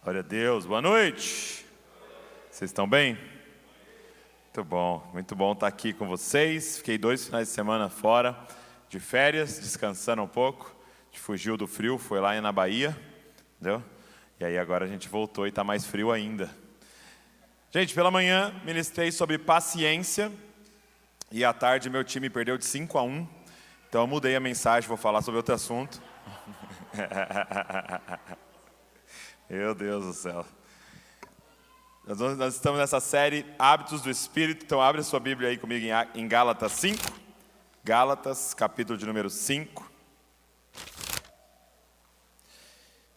Glória a Deus, boa noite. Vocês estão bem? Muito bom estar aqui com vocês. Fiquei 2 finais de semana fora de férias, descansando um pouco. A gente fugiu do frio, foi lá na Bahia, entendeu? E aí agora a gente voltou e está mais frio ainda. Gente, pela manhã ministrei sobre paciência e à tarde meu time perdeu de 5-1. Então eu mudei a mensagem, vou falar sobre outro assunto. Meu Deus do céu. Nós estamos nessa série Hábitos do Espírito, então abre a sua Bíblia aí comigo em Gálatas 5. Gálatas, capítulo de número 5.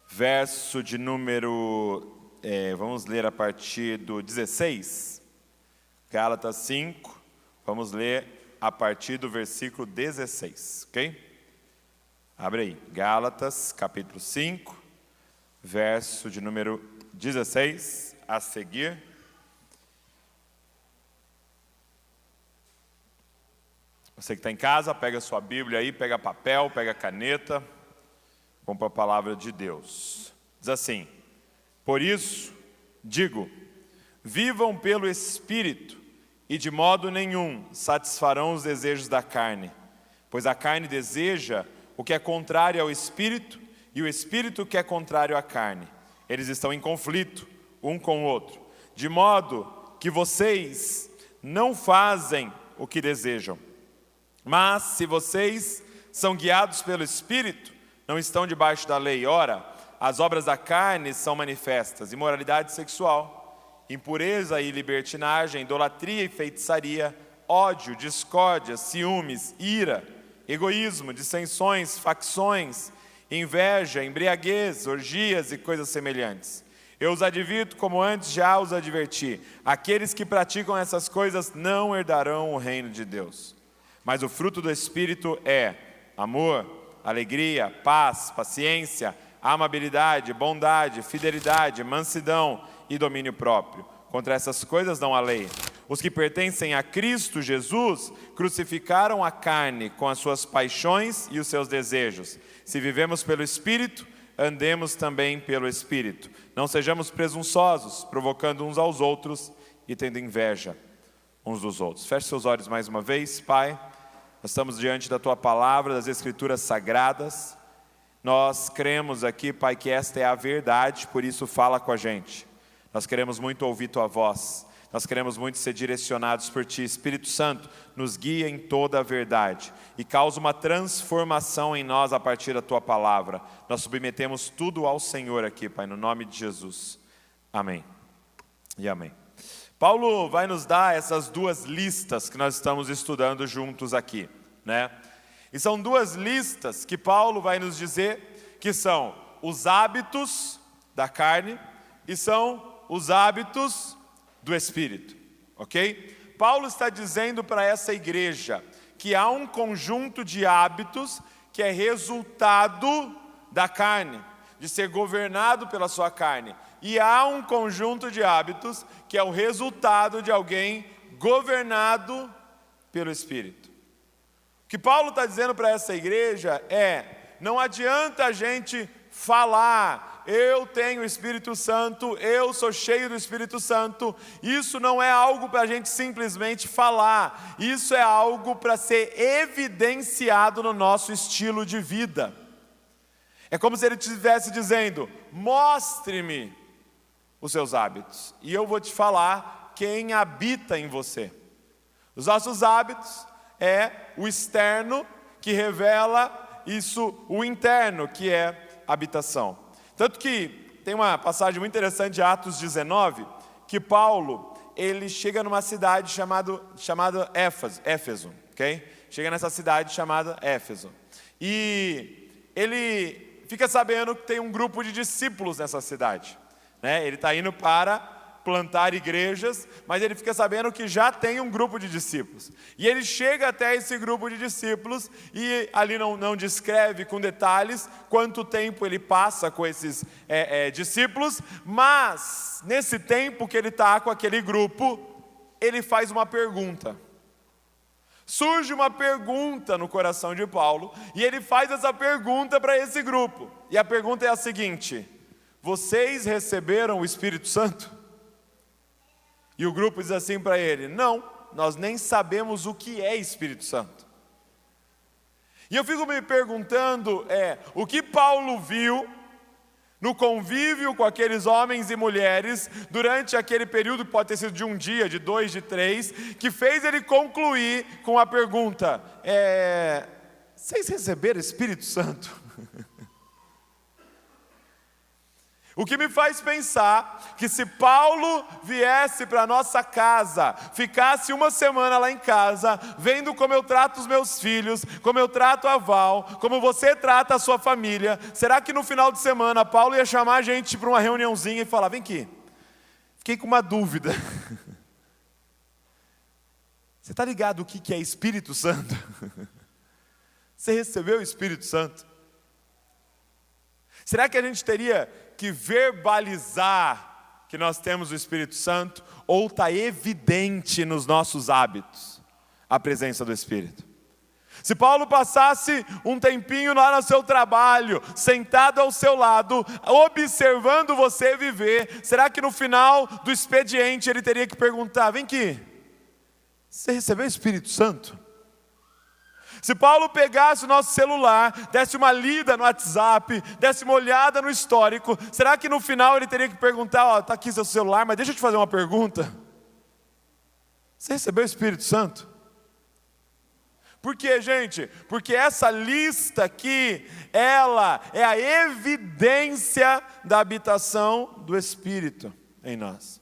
Verso de número, vamos ler a partir do 16. Gálatas 5, vamos ler a partir do versículo 16, ok? Abre aí, Gálatas, capítulo 5. Verso de número 16, a seguir. Você que está em casa, pega a sua Bíblia aí, pega papel, pega caneta, vamos para a palavra de Deus. Diz assim: por isso, digo, vivam pelo Espírito, e de modo nenhum satisfarão os desejos da carne, pois a carne deseja o que é contrário ao Espírito, e o Espírito que é contrário à carne. Eles estão em conflito um com o outro, de modo que vocês não fazem o que desejam. Mas se vocês são guiados pelo Espírito, não estão debaixo da lei. Ora, as obras da carne são manifestas: imoralidade sexual, impureza e libertinagem, idolatria e feitiçaria, ódio, discórdia, ciúmes, ira, egoísmo, dissensões, facções, inveja, embriaguez, orgias e coisas semelhantes. Eu os advirto como antes já os adverti: aqueles que praticam essas coisas não herdarão o reino de Deus. Mas o fruto do Espírito é amor, alegria, paz, paciência, amabilidade, bondade, fidelidade, mansidão e domínio próprio. Contra essas coisas não há lei. Os que pertencem a Cristo Jesus crucificaram a carne com as suas paixões e os seus desejos. Se vivemos pelo Espírito, andemos também pelo Espírito. Não sejamos presunçosos, provocando uns aos outros e tendo inveja uns dos outros. Feche seus olhos mais uma vez. Pai, nós estamos diante da Tua Palavra, das Escrituras Sagradas. Nós cremos aqui, Pai, que esta é a verdade, por isso fala com a gente. Nós queremos muito ouvir Tua voz. Nós queremos muito ser direcionados por Ti. Espírito Santo, nos guia em toda a verdade e causa uma transformação em nós a partir da Tua Palavra. Nós submetemos tudo ao Senhor aqui, Pai, no nome de Jesus. Amém e amém. Paulo vai nos dar essas 2 listas que nós estamos estudando juntos aqui, né? E são 2 listas que Paulo vai nos dizer que são os hábitos da carne e são os hábitos do Espírito, ok? Paulo está dizendo para essa igreja que há um conjunto de hábitos que é resultado da carne, de ser governado pela sua carne. E há um conjunto de hábitos que é o resultado de alguém governado pelo Espírito. O que Paulo está dizendo para essa igreja é: não adianta a gente falar, eu tenho o Espírito Santo, eu sou cheio do Espírito Santo. Isso não é algo para a gente simplesmente falar, isso é algo para ser evidenciado no nosso estilo de vida. É como se ele estivesse dizendo: mostre-me os seus hábitos, e eu vou te falar quem habita em você. Os nossos hábitos é o externo que revela isso, o interno que é habitação. Tanto que tem uma passagem muito interessante de Atos 19, que Paulo, ele chega numa cidade chamada Éfeso, ok? Chega nessa cidade chamada Éfeso. E ele fica sabendo que tem um grupo de discípulos nessa cidade, né? Ele está indo para plantar igrejas, mas ele fica sabendo que já tem um grupo de discípulos. E ele chega até esse grupo de discípulos e ali não descreve com detalhes quanto tempo ele passa com esses discípulos, mas nesse tempo que ele está com aquele grupo, ele faz uma pergunta. Surge uma pergunta no coração de Paulo, e ele faz essa pergunta para esse grupo. E a pergunta é a seguinte: vocês receberam o Espírito Santo? E o grupo diz assim para ele: não, nós nem sabemos o que é Espírito Santo. E eu fico me perguntando, o que Paulo viu no convívio com aqueles homens e mulheres, durante aquele período que pode ter sido de 1 dia, de 2, de 3, que fez ele concluir com a pergunta: vocês receberam Espírito Santo? O que me faz pensar que se Paulo viesse para a nossa casa, ficasse uma semana lá em casa, vendo como eu trato os meus filhos, como eu trato a Val, como você trata a sua família, será que no final de semana Paulo ia chamar a gente para uma reuniãozinha e falar: vem aqui, fiquei com uma dúvida. Você está ligado o que é Espírito Santo? Você recebeu o Espírito Santo? Será que a gente teria que verbalizar que nós temos o Espírito Santo, ou está evidente nos nossos hábitos a presença do Espírito? Se Paulo passasse um tempinho lá no seu trabalho, sentado ao seu lado, observando você viver, será que no final do expediente ele teria que perguntar: vem aqui, você recebeu o Espírito Santo? Se Paulo pegasse o nosso celular, desse uma lida no WhatsApp, desse uma olhada no histórico, será que no final ele teria que perguntar: está aqui seu celular, mas deixa eu te fazer uma pergunta. Você recebeu o Espírito Santo? Por quê, gente? Porque essa lista aqui, ela é a evidência da habitação do Espírito em nós.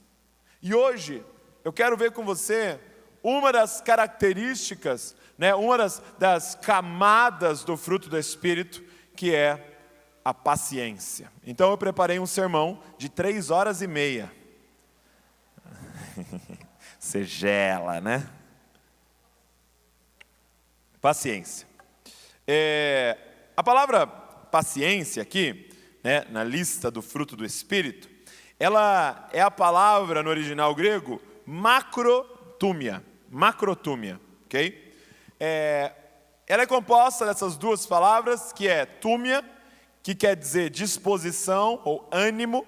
E hoje, eu quero ver com você uma das características, uma das camadas do fruto do Espírito, que é a paciência. Então eu preparei um sermão de 3 horas e meia. Você gela, né? Paciência. A palavra paciência aqui, na lista do fruto do Espírito, ela é a palavra no original grego macrotúmia, ok? Ela é composta dessas duas palavras, que é túmia, que quer dizer disposição ou ânimo,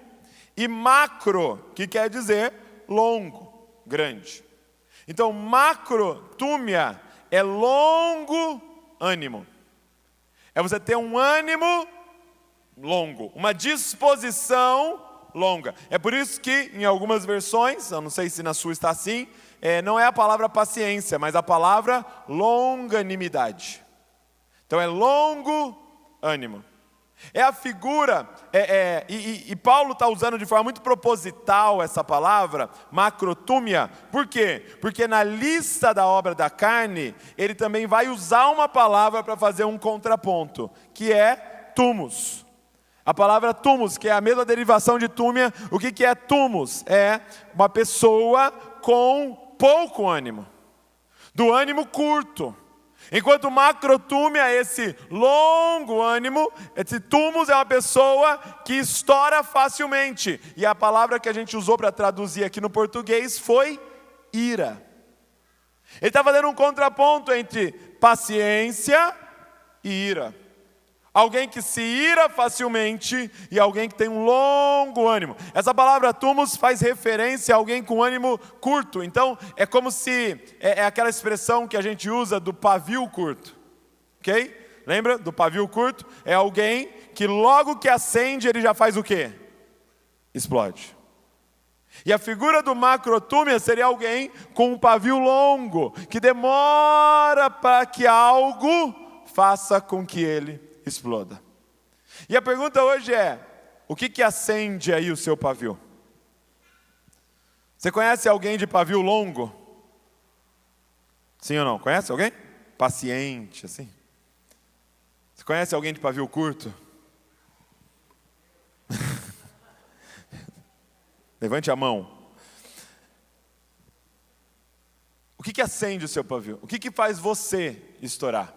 e macro, que quer dizer longo, grande. Então, macrotúmia é longo ânimo. É você ter um ânimo longo, uma disposição longa. É por isso que em algumas versões, eu não sei se na sua está assim, não é a palavra paciência, mas a palavra longanimidade. Então é longo ânimo. É a figura, e Paulo está usando de forma muito proposital essa palavra, macrotúmia. Por quê? Porque na lista da obra da carne, ele também vai usar uma palavra para fazer um contraponto, que é túmus. A palavra túmus, que é a mesma derivação de túmia. O que é túmus? É uma pessoa com pouco ânimo, do ânimo curto. Enquanto macrotúmia é esse longo ânimo, esse túmus é uma pessoa que estoura facilmente. E a palavra que a gente usou para traduzir aqui no português foi ira. Ele está fazendo um contraponto entre paciência e ira. Alguém que se ira facilmente e alguém que tem um longo ânimo. Essa palavra túmus faz referência a alguém com ânimo curto. Então, é como se, é aquela expressão que a gente usa do pavio curto. Ok? Lembra do pavio curto? É alguém que logo que acende, ele já faz o quê? Explode. E a figura do macrotúmia seria alguém com um pavio longo, que demora para que algo faça com que ele exploda. E a pergunta hoje é: o que acende aí o seu pavio? Você conhece alguém de pavio longo? Sim ou não? Conhece alguém? Paciente, assim. Você conhece alguém de pavio curto? Levante a mão. O que acende o seu pavio? O que faz você estourar?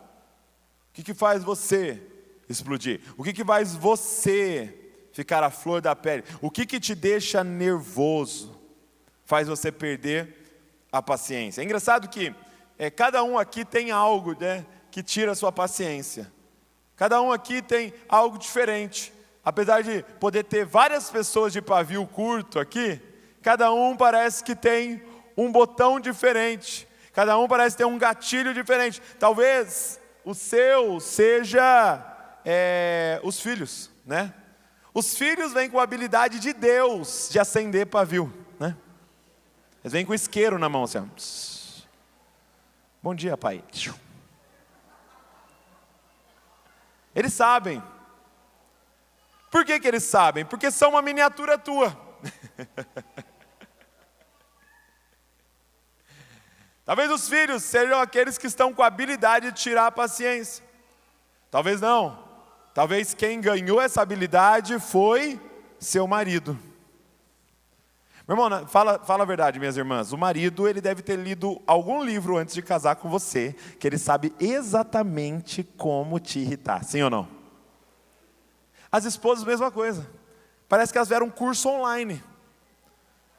O que faz você explodir? O que faz você ficar à flor da pele? O que te deixa nervoso? Faz você perder a paciência. É engraçado que cada um aqui tem algo, que tira a sua paciência. Cada um aqui tem algo diferente. apesar de poder ter várias pessoas de pavio curto aqui, cada um parece que tem um botão diferente, cada um parece ter um gatilho diferente. Talvez o seu seja os filhos, né? Os filhos vêm com a habilidade de Deus de acender pavio, né? Eles vêm com isqueiro na mão, assim, ó. Bom dia, pai. Eles sabem. Por que eles sabem? Porque são uma miniatura tua. Talvez os filhos sejam aqueles que estão com a habilidade de tirar a paciência. Talvez não. Talvez quem ganhou essa habilidade foi seu marido. Meu irmão, fala a verdade, minhas irmãs. O marido, ele deve ter lido algum livro antes de casar com você, que ele sabe exatamente como te irritar, sim ou não? As esposas, mesma coisa. Parece que elas fizeram um curso online,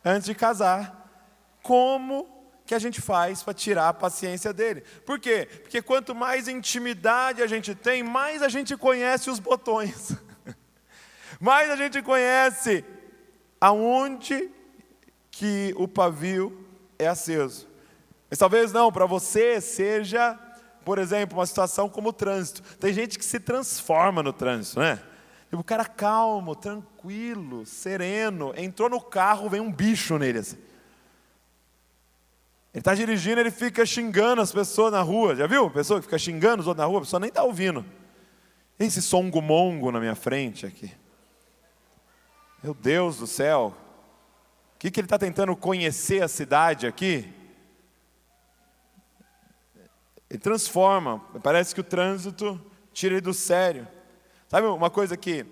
antes de casar. Como que a gente faz para tirar a paciência dele? Por quê? Porque quanto mais intimidade a gente tem, mais a gente conhece os botões. Mais a gente conhece aonde que o pavio é aceso. Mas talvez não, para você seja, por exemplo, uma situação como o trânsito. Tem gente que se transforma no trânsito, né? O cara calmo, tranquilo, sereno, entrou no carro, vem um bicho nele assim. Ele está dirigindo, ele fica xingando as pessoas na rua. Já viu? A pessoa que fica xingando os outros na rua, a pessoa nem está ouvindo. Tem esse songo-mongo na minha frente aqui. Meu Deus do céu. O que ele está tentando conhecer a cidade aqui? Ele transforma. Parece que o trânsito tira ele do sério. Sabe uma coisa que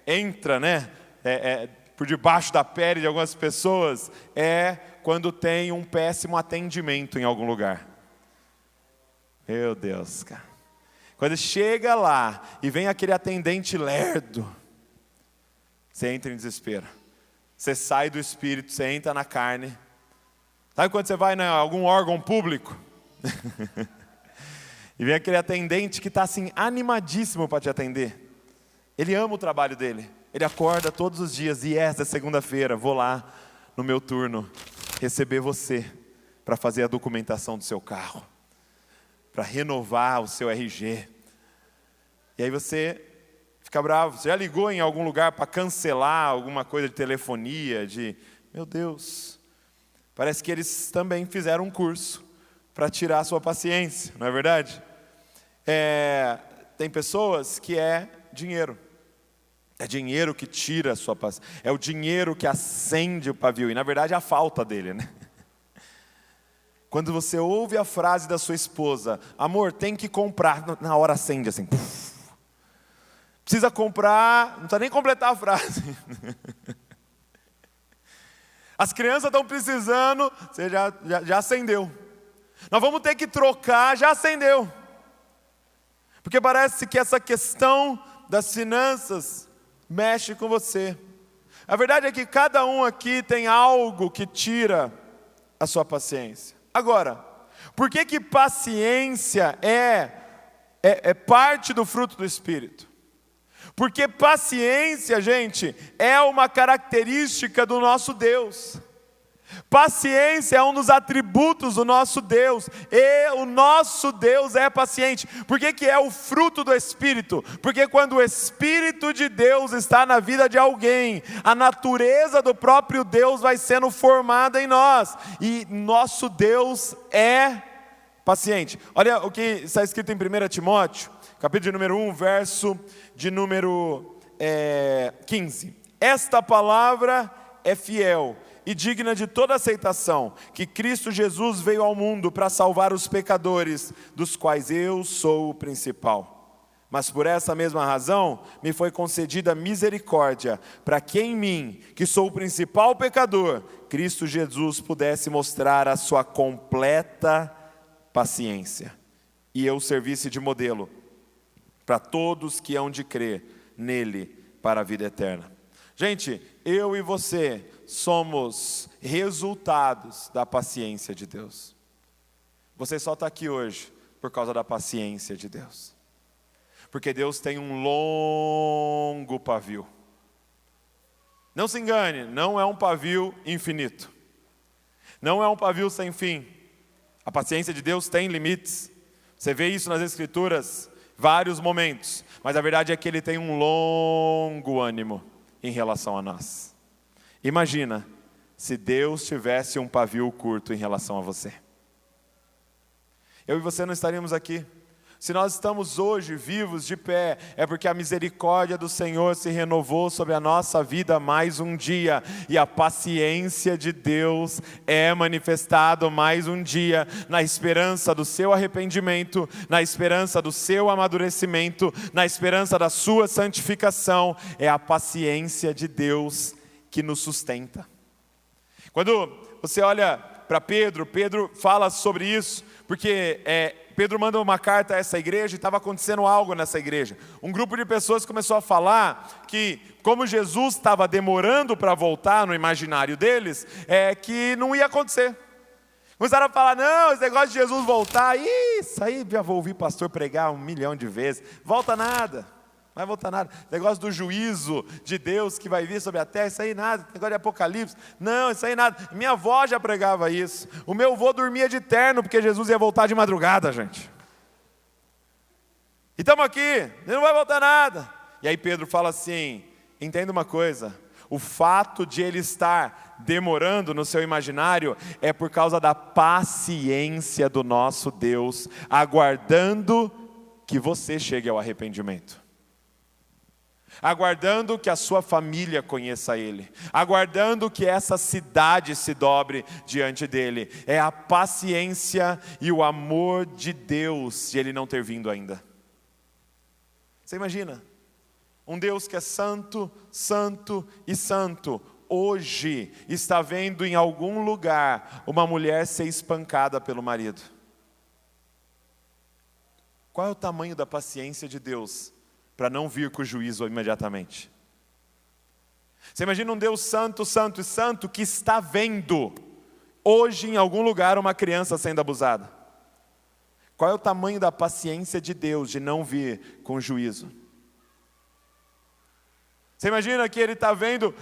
entra, né? Por debaixo da pele de algumas pessoas, quando tem um péssimo atendimento em algum lugar. Meu Deus, cara. Quando chega lá e vem aquele atendente lerdo, você entra em desespero. Você sai do espírito, você entra na carne. Sabe quando você vai em algum órgão público? E vem aquele atendente que está assim, animadíssimo para te atender. Ele ama o trabalho dele. Ele acorda todos os dias, e essa segunda-feira, vou lá no meu turno, receber você, para fazer a documentação do seu carro, para renovar o seu RG. E aí você fica bravo. Você já ligou em algum lugar para cancelar alguma coisa de telefonia, meu Deus. Parece que eles também fizeram um curso para tirar a sua paciência, não é verdade? Tem pessoas que dinheiro. É dinheiro que tira a sua paciência. É o dinheiro que acende o pavio. E na verdade é a falta dele, né? Quando você ouve a frase da sua esposa, amor, tem que comprar, na hora acende assim. Puff. Precisa comprar, não precisa nem completar a frase. As crianças estão precisando, você já acendeu. Nós vamos ter que trocar, já acendeu. Porque parece que essa questão das finanças mexe com você. A verdade é que cada um aqui tem algo que tira a sua paciência. Agora, por que paciência é parte do fruto do Espírito? Porque paciência, gente, é uma característica do nosso Deus. Paciência é um dos atributos do nosso Deus, e o nosso Deus é paciente. Por que é o fruto do Espírito? Porque quando o Espírito de Deus está na vida de alguém, a natureza do próprio Deus vai sendo formada em nós, e nosso Deus é paciente. Olha o que está escrito em 1 Timóteo, capítulo de número 1, verso de número 15. Esta palavra é fiel e digna de toda aceitação, que Cristo Jesus veio ao mundo para salvar os pecadores, dos quais eu sou o principal. Mas por essa mesma razão, me foi concedida misericórdia, para que em mim, que sou o principal pecador, Cristo Jesus pudesse mostrar a sua completa paciência, e eu servisse de modelo para todos que hão de crer nele para a vida eterna. Gente, eu e você somos resultados da paciência de Deus. Você só está aqui hoje por causa da paciência de Deus. Porque Deus tem um longo pavio. Não se engane, não é um pavio infinito. Não é um pavio sem fim. A paciência de Deus tem limites. Você vê isso nas Escrituras, vários momentos. Mas a verdade é que Ele tem um longo ânimo em relação a nós. Imagina se Deus tivesse um pavio curto em relação a você. Eu e você não estaríamos aqui. Se nós estamos hoje vivos de pé, é porque a misericórdia do Senhor se renovou sobre a nossa vida mais um dia, e a paciência de Deus é manifestado mais um dia, na esperança do seu arrependimento, na esperança do seu amadurecimento, na esperança da sua santificação. É a paciência de Deus que nos sustenta. Quando você olha para Pedro, Pedro fala sobre isso, porque Pedro manda uma carta a essa igreja e estava acontecendo algo nessa igreja. Um grupo de pessoas começou a falar que, como Jesus estava demorando para voltar no imaginário deles, que não ia acontecer. Começaram a falar, não, esse negócio de Jesus voltar, isso aí já vou ouvir pastor pregar 1 milhão de vezes, volta nada. Não vai voltar nada. Negócio do juízo de Deus que vai vir sobre a terra, isso aí nada. Negócio de Apocalipse, não, isso aí nada. Minha avó já pregava isso. O meu avô dormia de terno porque Jesus ia voltar de madrugada, gente. E estamos aqui, não vai voltar nada. E aí Pedro fala assim, entenda uma coisa, o fato de ele estar demorando no seu imaginário é por causa da paciência do nosso Deus, aguardando que você chegue ao arrependimento. Aguardando que a sua família conheça Ele, aguardando que essa cidade se dobre diante dEle. É a paciência e o amor de Deus de Ele não ter vindo ainda. Você imagina? Um Deus que é santo, santo e santo, hoje está vendo em algum lugar uma mulher ser espancada pelo marido. Qual é o tamanho da paciência de Deus para não vir com o juízo imediatamente? Você imagina um Deus santo, santo e santo que está vendo hoje em algum lugar uma criança sendo abusada. Qual é o tamanho da paciência de Deus de não vir com juízo? Você imagina que Ele está vendo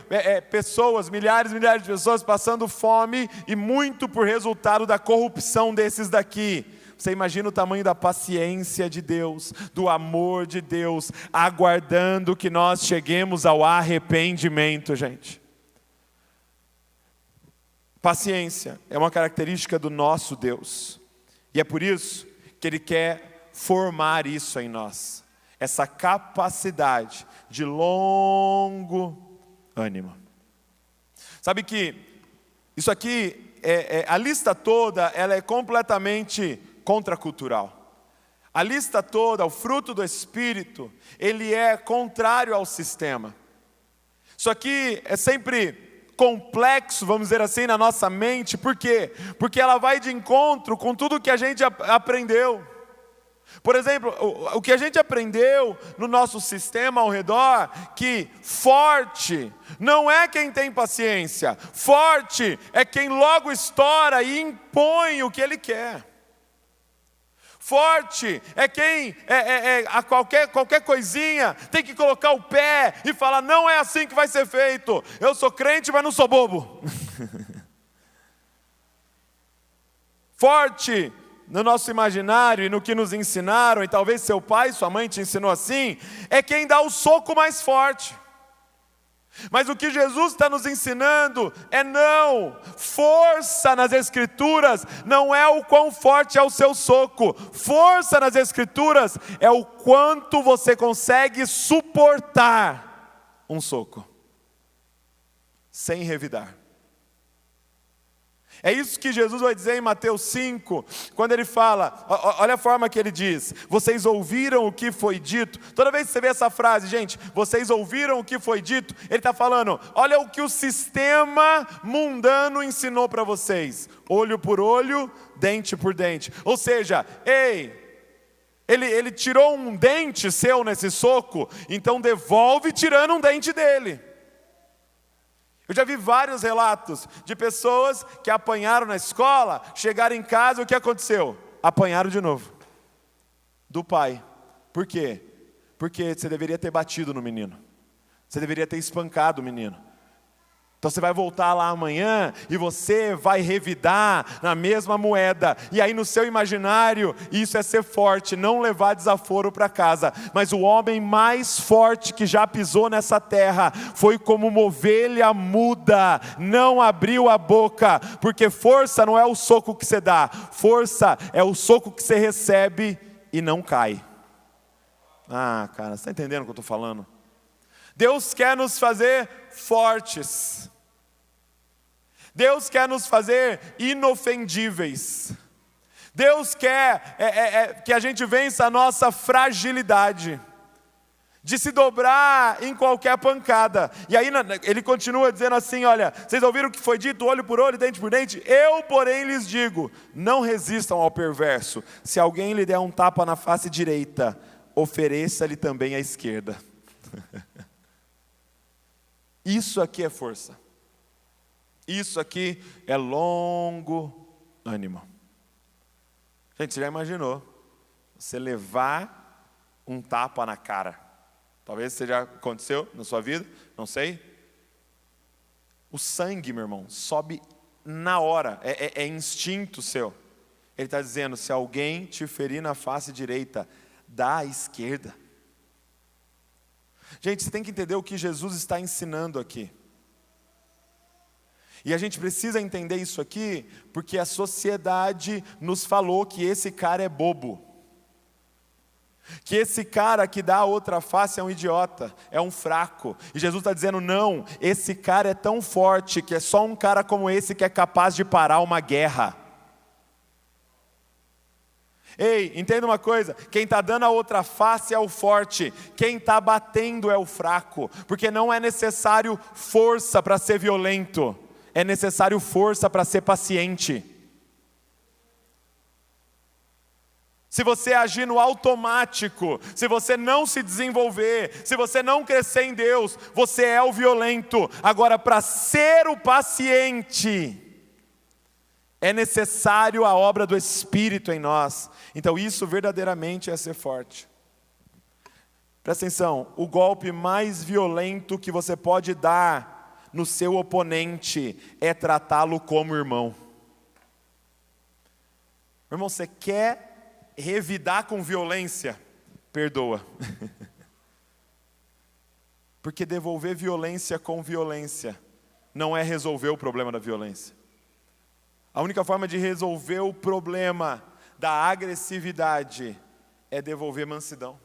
pessoas, milhares e milhares de pessoas passando fome, e muito por resultado da corrupção desses daqui. Você imagina o tamanho da paciência de Deus, do amor de Deus, aguardando que nós cheguemos ao arrependimento, gente. Paciência é uma característica do nosso Deus. E é por isso que Ele quer formar isso em nós. Essa capacidade de longo ânimo. Sabe que isso aqui, a lista toda, ela é completamente contracultural. A lista toda, o fruto do Espírito, ele é contrário ao sistema. Isso aqui é sempre complexo, vamos dizer assim, na nossa mente. Por quê? Porque ela vai de encontro com tudo que a gente aprendeu. Por exemplo, o que a gente aprendeu no nosso sistema ao redor, que forte não é quem tem paciência, forte é quem logo estoura e impõe o que ele quer. Forte é quem a qualquer coisinha tem que colocar o pé e falar, não é assim que vai ser feito. Eu sou crente, mas não sou bobo. Forte no nosso imaginário e no que nos ensinaram, e talvez seu pai, sua mãe te ensinou assim, é quem dá o soco mais forte. Mas o que Jesus está nos ensinando é não. Força nas Escrituras não é o quão forte é o seu soco. Força nas Escrituras é o quanto você consegue suportar um soco, sem revidar. É isso que Jesus vai dizer em Mateus 5, quando ele fala, olha a forma que ele diz, vocês ouviram o que foi dito. Toda vez que você vê essa frase, gente, vocês ouviram o que foi dito, ele está falando, olha o que o sistema mundano ensinou para vocês, olho por olho, dente por dente. Ou seja, ele tirou um dente seu nesse soco, então devolve tirando um dente dele. Eu já vi vários relatos de pessoas que apanharam na escola, chegaram em casa e o que aconteceu? Apanharam de novo. Do pai. Por quê? Porque você deveria ter batido no menino. Você deveria ter espancado o menino. Então você vai voltar lá amanhã e você vai revidar na mesma moeda. E aí no seu imaginário, isso é ser forte, não levar desaforo para casa. Mas o homem mais forte que já pisou nessa terra foi como uma ovelha muda, não abriu a boca. Porque força não é o soco que você dá, força é o soco que você recebe e não cai. Ah, cara, você está entendendo o que eu estou falando? Deus quer nos fazer fortes. Deus quer nos fazer inofendíveis. Deus quer que a gente vença a nossa fragilidade, de se dobrar em qualquer pancada. E aí ele continua dizendo assim, olha, vocês ouviram o que foi dito, olho por olho, dente por dente? Eu, porém, lhes digo, não resistam ao perverso. Se alguém lhe der um tapa na face direita, ofereça-lhe também a esquerda. Isso aqui é força. Isso aqui é longo ânimo. Gente, você já imaginou você levar um tapa na cara? Talvez isso já aconteceu na sua vida, não sei. O sangue, meu irmão, sobe na hora, é instinto seu. Ele está dizendo, se alguém te ferir na face direita, dá à esquerda. Gente, você tem que entender o que Jesus está ensinando aqui. E a gente precisa entender isso aqui, porque a sociedade nos falou que esse cara é bobo. Que esse cara que dá a outra face é um idiota, é um fraco. E Jesus está dizendo, não, esse cara é tão forte que é só um cara como esse que é capaz de parar uma guerra. Ei, entenda uma coisa, quem está dando a outra face é o forte, quem está batendo é o fraco, porque não é necessário força para ser violento, é necessário força para ser paciente. Se você agir no automático, se você não se desenvolver, se você não crescer em Deus, você é o violento. Agora, para ser o paciente, é necessário a obra do Espírito em nós. Então isso verdadeiramente é ser forte. Presta atenção, o golpe mais violento que você pode dar no seu oponente é tratá-lo como irmão. Meu irmão, você quer revidar com violência? Perdoa. Porque devolver violência com violência não é resolver o problema da violência. A única forma de resolver o problema da agressividade é devolver mansidão,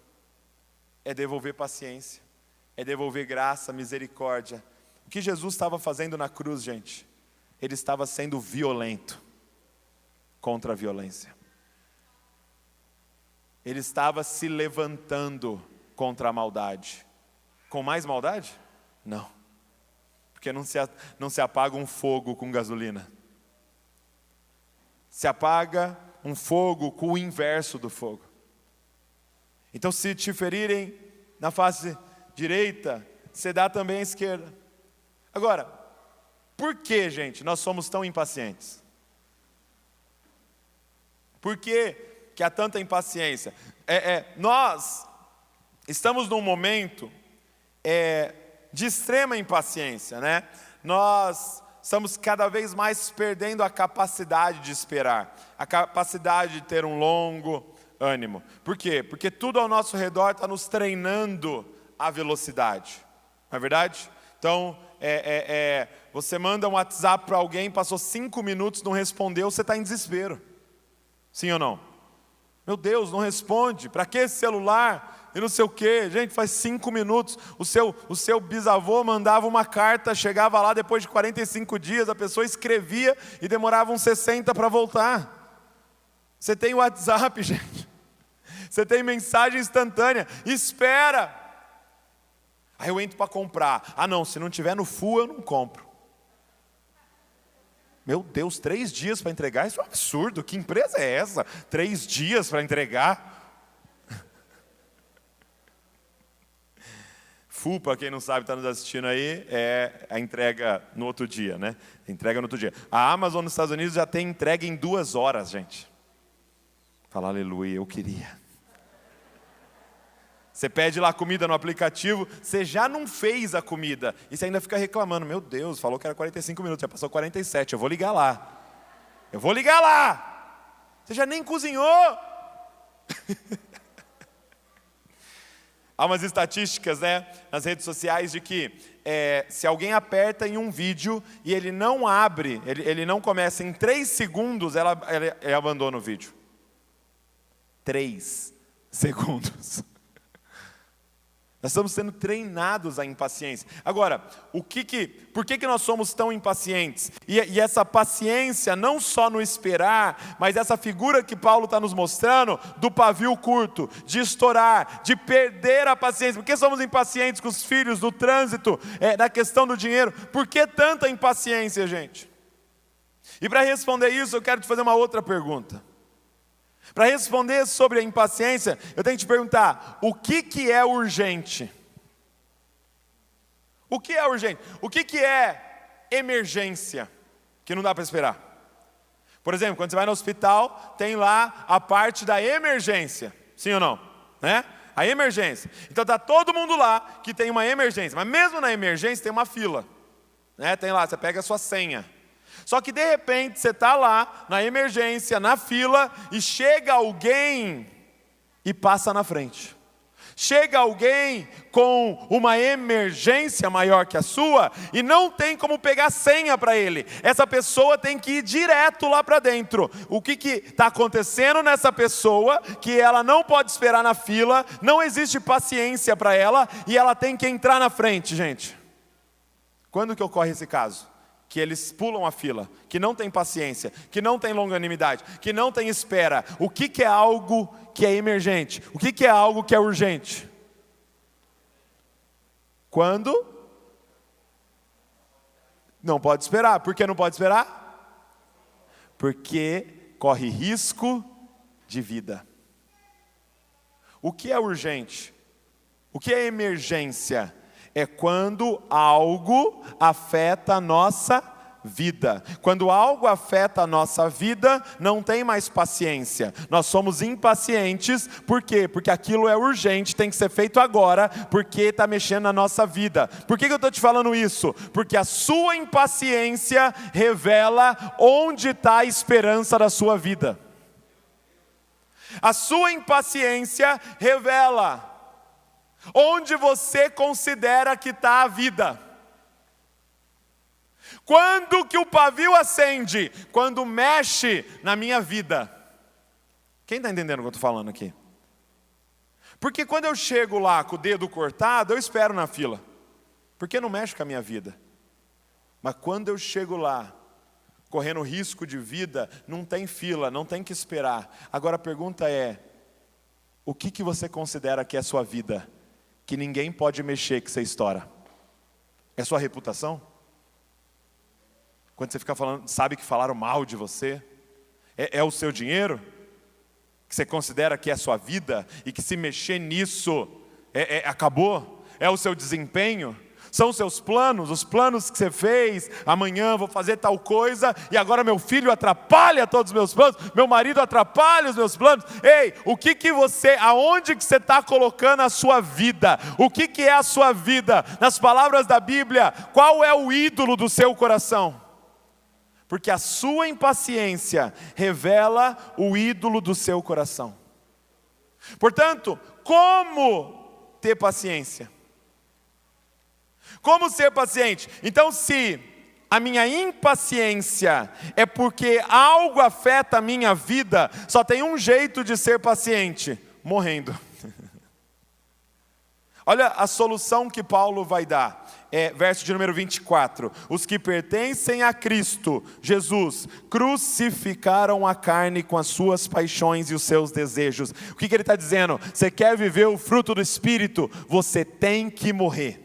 é devolver paciência, é devolver graça, misericórdia. O que Jesus estava fazendo na cruz, gente? Ele estava sendo violento contra a violência. Ele estava se levantando contra a maldade. Com mais maldade? Não. Porque não se apaga um fogo com gasolina. Se apaga um fogo com o inverso do fogo. Então, se te ferirem na face direita, você dá também a esquerda. Agora, por que, gente, nós somos tão impacientes? Por que há tanta impaciência? Nós estamos num momento de extrema impaciência, né? Nós estamos cada vez mais perdendo a capacidade de esperar, a capacidade de ter um longo ânimo. Por quê? Porque tudo ao nosso redor está nos treinando a velocidade, não é verdade? Então, você manda um WhatsApp para alguém, passou 5 minutos, não respondeu, você está em desespero. Sim ou não? Meu Deus, não responde, para que esse celular? E não sei o quê, gente, faz 5 minutos, o seu bisavô mandava uma carta, chegava lá depois de 45 dias, a pessoa escrevia e demorava uns 60 para voltar. Você tem WhatsApp, gente, você tem mensagem instantânea, espera. Aí eu entro para comprar, não, se não tiver no full eu não compro. Meu Deus, 3 dias para entregar, isso é um absurdo, que empresa é essa? 3 dias para entregar? Full, para quem não sabe, está nos assistindo aí, é a entrega no outro dia, né? Entrega no outro dia. A Amazon nos Estados Unidos já tem entrega em 2 horas, gente. Fala aleluia, eu queria. Você pede lá comida no aplicativo, você já não fez a comida. E você ainda fica reclamando, meu Deus, falou que era 45 minutos, já passou 47, eu vou ligar lá. Você já nem cozinhou. Há umas estatísticas, né, nas redes sociais de que se alguém aperta em um vídeo e ele não abre, ele não começa em 3 segundos, ele abandona o vídeo. 3 segundos. Nós estamos sendo treinados à impaciência. Agora, por que nós somos tão impacientes? E essa paciência, não só no esperar, mas essa figura que Paulo está nos mostrando, do pavio curto, de estourar, de perder a paciência. Por que somos impacientes com os filhos, do trânsito, na questão do dinheiro? Por que tanta impaciência, gente? E para responder isso, eu quero te fazer uma outra pergunta. Para responder sobre a impaciência, eu tenho que te perguntar, o que é urgente? O que é urgente? O que é emergência, que não dá para esperar? Por exemplo, quando você vai no hospital, tem lá a parte da emergência, sim ou não? Né? A emergência. Então está todo mundo lá que tem uma emergência, mas mesmo na emergência tem uma fila. Né? Tem lá, você pega a sua senha. Só que de repente você está lá, na emergência, na fila, e chega alguém e passa na frente. Chega alguém com uma emergência maior que a sua, e não tem como pegar senha para ele. Essa pessoa tem que ir direto lá para dentro. O que está acontecendo nessa pessoa, que ela não pode esperar na fila, não existe paciência para ela, e ela tem que entrar na frente, gente. Quando que ocorre esse caso? Que eles pulam a fila, que não tem paciência, que não tem longanimidade, que não tem espera. O que é algo que é emergente? O que é algo que é urgente? Quando? Não pode esperar. Por que não pode esperar? Porque corre risco de vida. O que é urgente? O que é emergência? É quando algo afeta a nossa vida. Quando algo afeta a nossa vida, não tem mais paciência. Nós somos impacientes, por quê? Porque aquilo é urgente, tem que ser feito agora, porque está mexendo na nossa vida. Por que eu estou te falando isso? Porque a sua impaciência revela onde está a esperança da sua vida. A sua impaciência revela onde você considera que está a vida. Quando que o pavio acende? Quando mexe na minha vida. Quem está entendendo o que eu estou falando aqui? Porque quando eu chego lá com o dedo cortado, eu espero na fila. Porque não mexe com a minha vida. Mas quando eu chego lá, correndo risco de vida, não tem fila, não tem que esperar. Agora a pergunta é, o que você considera que é a sua vida? Que ninguém pode mexer, que você estoura? É sua reputação? Quando você fica falando, sabe que falaram mal de você? É o seu dinheiro? Que você considera que é a sua vida? E que se mexer nisso, acabou? É o seu desempenho? São os seus planos, os planos que você fez, amanhã vou fazer tal coisa, e agora meu filho atrapalha todos os meus planos, meu marido atrapalha os meus planos. Ei, aonde que você está colocando a sua vida? O que é a sua vida? Nas palavras da Bíblia, qual é o ídolo do seu coração? Porque a sua impaciência revela o ídolo do seu coração. Portanto, como ter paciência? Como ser paciente? Então, se a minha impaciência é porque algo afeta a minha vida, só tem um jeito de ser paciente: morrendo. Olha a solução que Paulo vai dar. Verso de número 24. Os que pertencem a Cristo Jesus crucificaram a carne com as suas paixões e os seus desejos. O que ele está dizendo? Você quer viver o fruto do Espírito? Você tem que morrer.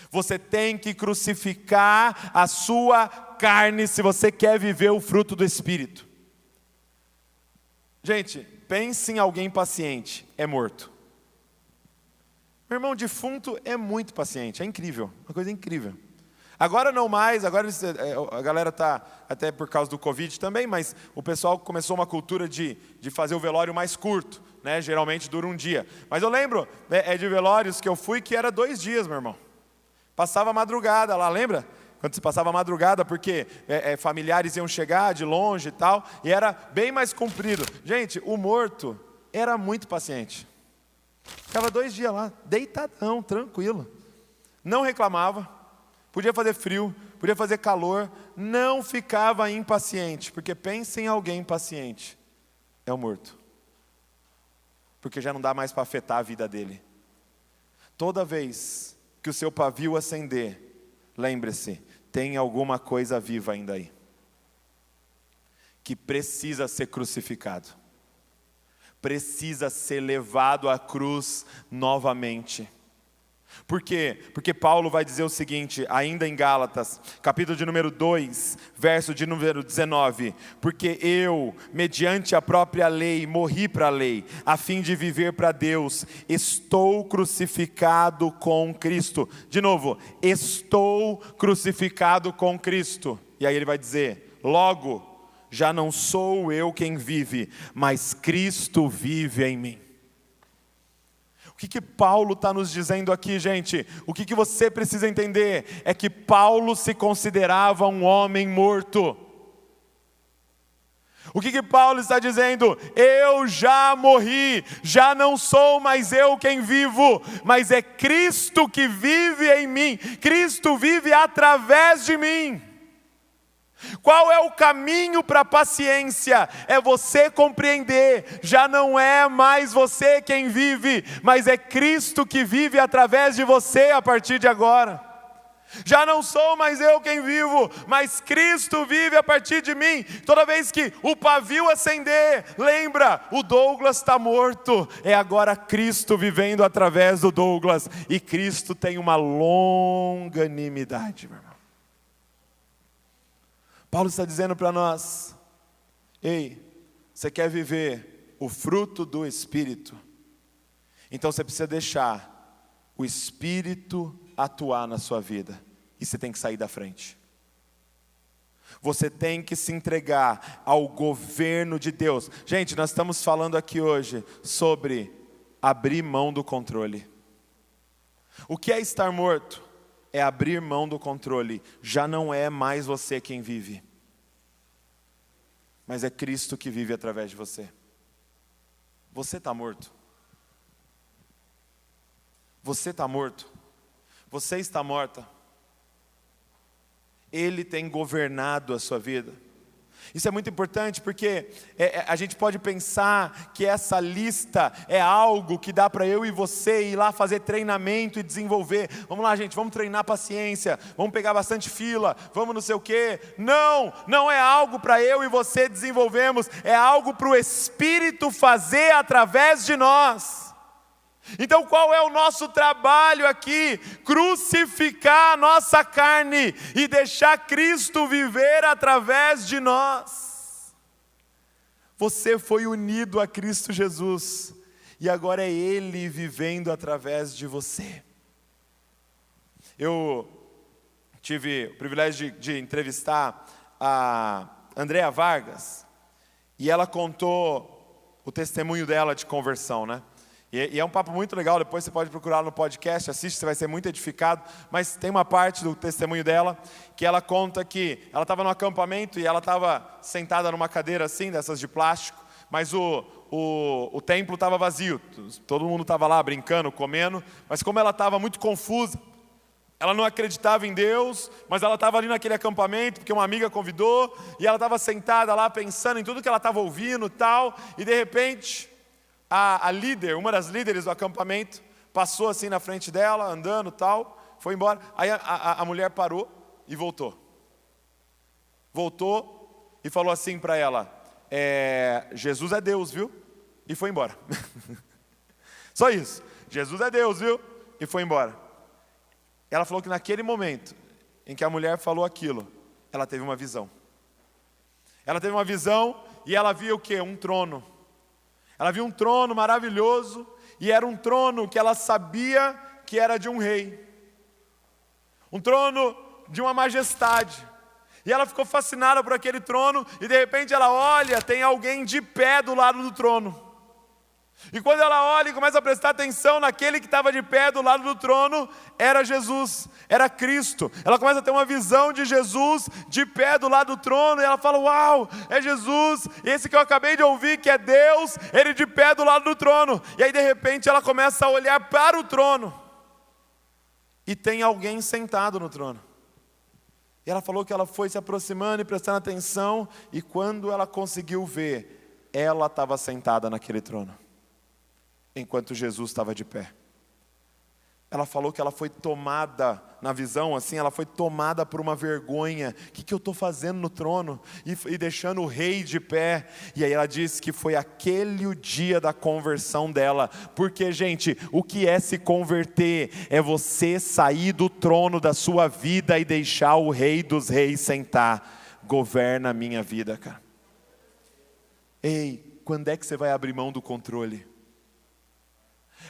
Você tem que crucificar a sua carne se você quer viver o fruto do Espírito. Gente, pense em alguém paciente, é morto. Meu irmão, defunto é muito paciente, é incrível, uma coisa incrível. Agora não mais, agora a galera está, até por causa do Covid também, mas o pessoal começou uma cultura de fazer o velório mais curto, né? Geralmente dura um dia. Mas eu lembro de velórios que eu fui que era 2 dias, meu irmão. Passava a madrugada lá, lembra? Quando se passava a madrugada, porque familiares iam chegar de longe e tal, e era bem mais comprido. Gente, o morto era muito paciente. Ficava 2 dias lá, deitadão, tranquilo. Não reclamava. Podia fazer frio, podia fazer calor, não ficava impaciente, porque pensa em alguém paciente, é o morto. Porque já não dá mais para afetar a vida dele. Toda vez que o seu pavio acender, lembre-se, tem alguma coisa viva ainda aí, que precisa ser crucificado, precisa ser levado à cruz novamente. Por quê? Porque Paulo vai dizer o seguinte, ainda em Gálatas, capítulo de número 2, verso de número 19. Porque eu, mediante a própria lei, morri para a lei, a fim de viver para Deus. Estou crucificado com Cristo. De novo, estou crucificado com Cristo. E aí ele vai dizer, logo, já não sou eu quem vive, mas Cristo vive em mim. O que Paulo está nos dizendo aqui, gente? O que você precisa entender é que Paulo se considerava um homem morto. O que Paulo está dizendo? Eu já morri, já não sou mais eu quem vivo, mas é Cristo que vive em mim, Cristo vive através de mim. Qual é o caminho para a paciência? É você compreender, já não é mais você quem vive, mas é Cristo que vive através de você a partir de agora. Já não sou mais eu quem vivo, mas Cristo vive a partir de mim. Toda vez que o pavio acender, lembra, o Douglas está morto, é agora Cristo vivendo através do Douglas, e Cristo tem uma longanimidade, meu irmão. Paulo está dizendo para nós, ei, você quer viver o fruto do Espírito? Então você precisa deixar o Espírito atuar na sua vida, e você tem que sair da frente. Você tem que se entregar ao governo de Deus. Gente, nós estamos falando aqui hoje sobre abrir mão do controle. O que é estar morto? É abrir mão do controle. Já não é mais você quem vive, mas é Cristo que vive através de você. Você está morto. Você está morto. Você está morta. Ele tem governado a sua vida. Isso é muito importante porque a gente pode pensar que essa lista é algo que dá para eu e você ir lá fazer treinamento e desenvolver. Vamos lá, gente, vamos treinar paciência, vamos pegar bastante fila, vamos não sei o quê. Não, não é algo para eu e você desenvolvermos, é algo para o Espírito fazer através de nós. Então qual é o nosso trabalho aqui? Crucificar a nossa carne e deixar Cristo viver através de nós. Você foi unido a Cristo Jesus e agora é Ele vivendo através de você. Eu tive o privilégio de entrevistar a Andréa Vargas e ela contou o testemunho dela de conversão, né? E é um papo muito legal, depois você pode procurar no podcast, assiste, você vai ser muito edificado. Mas tem uma parte do testemunho dela, que ela conta que ela estava no acampamento e ela estava sentada numa cadeira assim, dessas de plástico, mas o templo estava vazio, todo mundo estava lá brincando, comendo, mas como ela estava muito confusa, ela não acreditava em Deus, mas ela estava ali naquele acampamento, porque uma amiga convidou, e ela estava sentada lá pensando em tudo que ela estava ouvindo e tal, e de repente a líder, uma das líderes do acampamento, passou assim na frente dela, andando tal, foi embora. Aí a mulher parou e voltou. Voltou e falou assim para ela, Jesus é Deus, viu? E foi embora. Só isso, Jesus é Deus, viu? E foi embora. Ela falou que naquele momento em que a mulher falou aquilo, ela teve uma visão. Ela teve uma visão e ela viu o quê? Um trono. Ela viu um trono maravilhoso, e era um trono que ela sabia que era de um rei. Um trono de uma majestade. E ela ficou fascinada por aquele trono, e de repente ela olha, tem alguém de pé do lado do trono. E quando ela olha e começa a prestar atenção naquele que estava de pé do lado do trono, era Jesus, era Cristo. Ela começa a ter uma visão de Jesus de pé do lado do trono, e ela fala: uau, é Jesus, esse que eu acabei de ouvir, que é Deus, ele de pé do lado do trono. E aí de repente ela começa a olhar para o trono, e tem alguém sentado no trono. E ela falou que ela foi se aproximando e prestando atenção, e quando ela conseguiu ver, ela estava sentada naquele trono, enquanto Jesus estava de pé. Ela falou que ela foi tomada, na visão assim, ela foi tomada por uma vergonha. O que eu estou fazendo no trono? E deixando o rei de pé. E aí ela disse que foi aquele o dia da conversão dela. Porque, gente, o que é se converter? É você sair do trono da sua vida e deixar o rei dos reis sentar. Governa a minha vida, cara. Ei, quando é que você vai abrir mão do controle?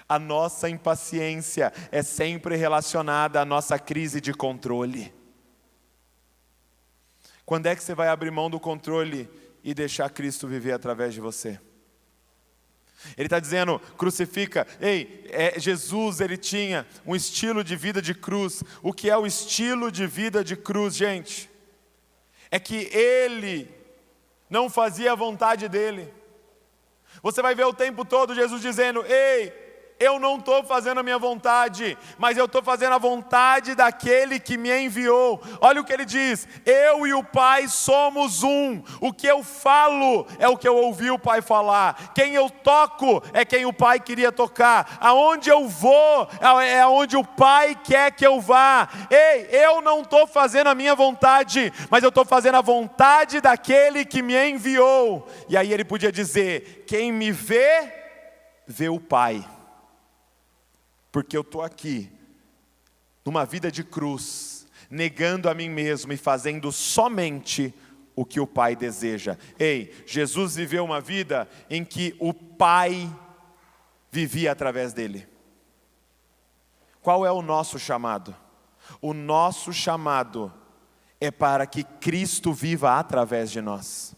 A nossa impaciência é sempre relacionada à nossa crise de controle. Quando é que você vai abrir mão do controle e deixar Cristo viver através de você? Ele está dizendo, crucifica. Ei, Jesus, ele tinha um estilo de vida de cruz. O que é o estilo de vida de cruz, gente? É que ele não fazia a vontade dele. Você vai ver o tempo todo Jesus dizendo: ei, eu não estou fazendo a minha vontade, mas eu estou fazendo a vontade daquele que me enviou. Olha o que ele diz: eu e o Pai somos um. O que eu falo é o que eu ouvi o Pai falar. Quem eu toco é quem o Pai queria tocar. Aonde eu vou é aonde o Pai quer que eu vá. Ei, eu não estou fazendo a minha vontade, mas eu estou fazendo a vontade daquele que me enviou. E aí ele podia dizer: quem me vê, vê o Pai. Porque eu estou aqui, numa vida de cruz, negando a mim mesmo e fazendo somente o que o Pai deseja. Ei, Jesus viveu uma vida em que o Pai vivia através dele. Qual é o nosso chamado? O nosso chamado é para que Cristo viva através de nós.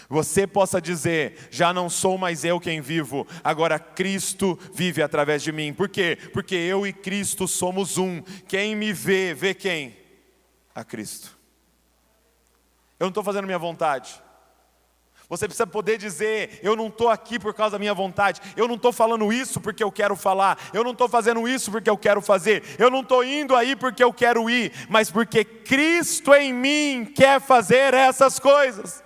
Você possa dizer: já não sou mais eu quem vivo, agora Cristo vive através de mim. Por quê? Porque eu e Cristo somos um. Quem me vê, vê quem? A Cristo. Eu não estou fazendo a minha vontade. Você precisa poder dizer: eu não estou aqui por causa da minha vontade. Eu não estou falando isso porque eu quero falar. Eu não estou fazendo isso porque eu quero fazer. Eu não estou indo aí porque eu quero ir. Mas porque Cristo em mim quer fazer essas coisas.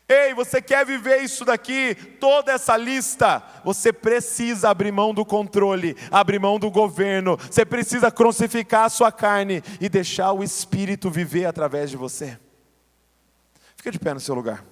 Ei, você quer viver isso daqui, toda essa lista? Você precisa abrir mão do controle, abrir mão do governo. Você precisa crucificar a sua carne e deixar o Espírito viver através de você. Fica de pé no seu lugar.